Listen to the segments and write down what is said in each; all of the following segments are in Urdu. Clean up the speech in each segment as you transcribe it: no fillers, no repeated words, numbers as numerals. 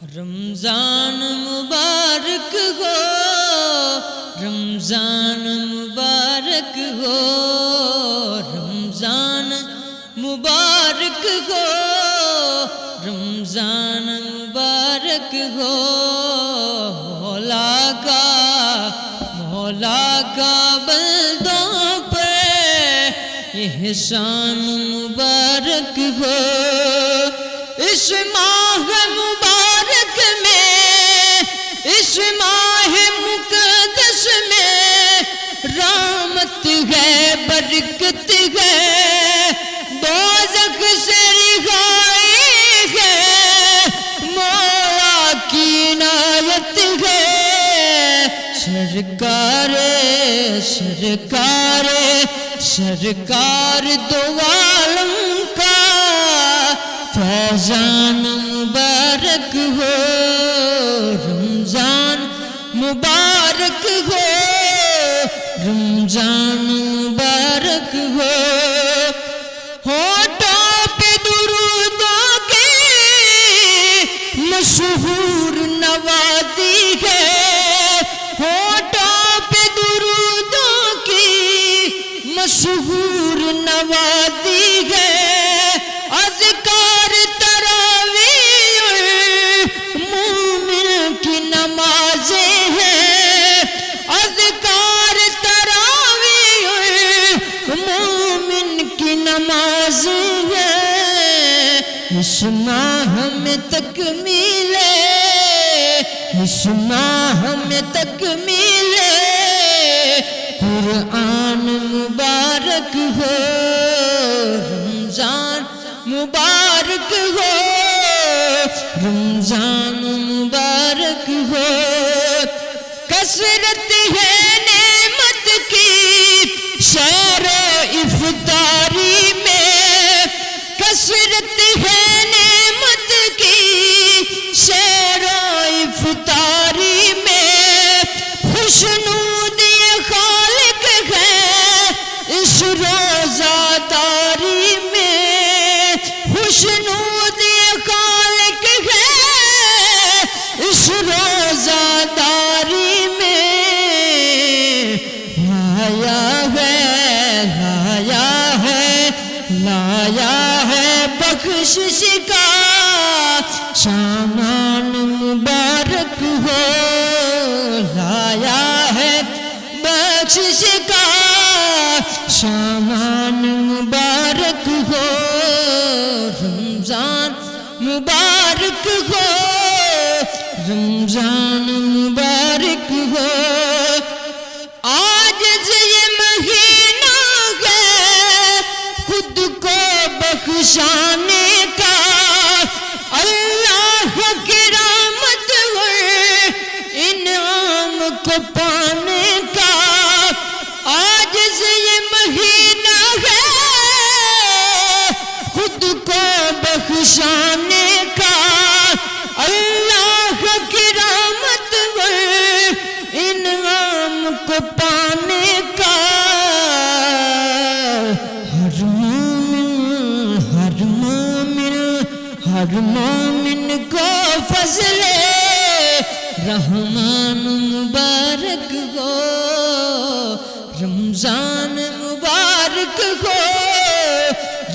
رمضان مبارک ہو، رمضان مبارک ہو، رمضان مبارک ہو، رمضان مبارک ہو، مولا کا بندوں پہ احسان مبارک ہو۔ اس ماہ مبارک میں، اس ماہ مقدس میں رحمت ہے، برکت ہے، دوزخ سے رہائی ہے، مولا کی عنایت ہے۔ سرکار دو عالم کا فیضان مبارک ہو، رمضان مبارک ہو، رمضان مبارک ہو۔ ہونٹوں پہ درودوں کی مشہور نوازی ہے، ہونٹوں پہ درودوں کی مشہور نوازی ہے۔ اذکار تراویح مومن کی نمازیں ہیں، اذکار تراویح مومن کی نمازیں ہیں۔ اس ماہ میں تکمیل ہے، اس ماہ میں تکمیل ہے، قرآن مبارک ہو، رمضان مبارک ہو، رمضان مبارک ہو۔ کثرت ہے نعمت کی سیر و افطاری میں، کثرت ہے نعمت کی سیر و افطاری میں، خوشنودی خالق ہے اس روزہ داری میں، خوشنودی خالق ہے اس روزہ داری میں۔ لایا ہے بخشش کا سامان مبارک ہو، لایا ہے بخشش کا سامان مبارک ہو، رمضان مبارک ہو، رمضان مبارک ہو۔ آج سے یہ مہینہ ہے خود کو بخشانے کا، اللہ کی رحمت اور انعام کو پانے کا۔ آج سے یہ مہینہ ہے خود کو بخشانے کا، اللہ کی رحمت اور انعام کو پانے کا۔ ہر مومن کو فضل رحمان مبارک ہو، رمضان مبارک ہو،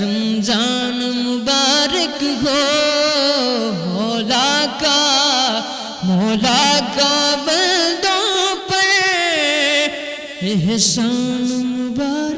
رمضان مبارک ہو، مولا کا بندوں پر احسان مبارک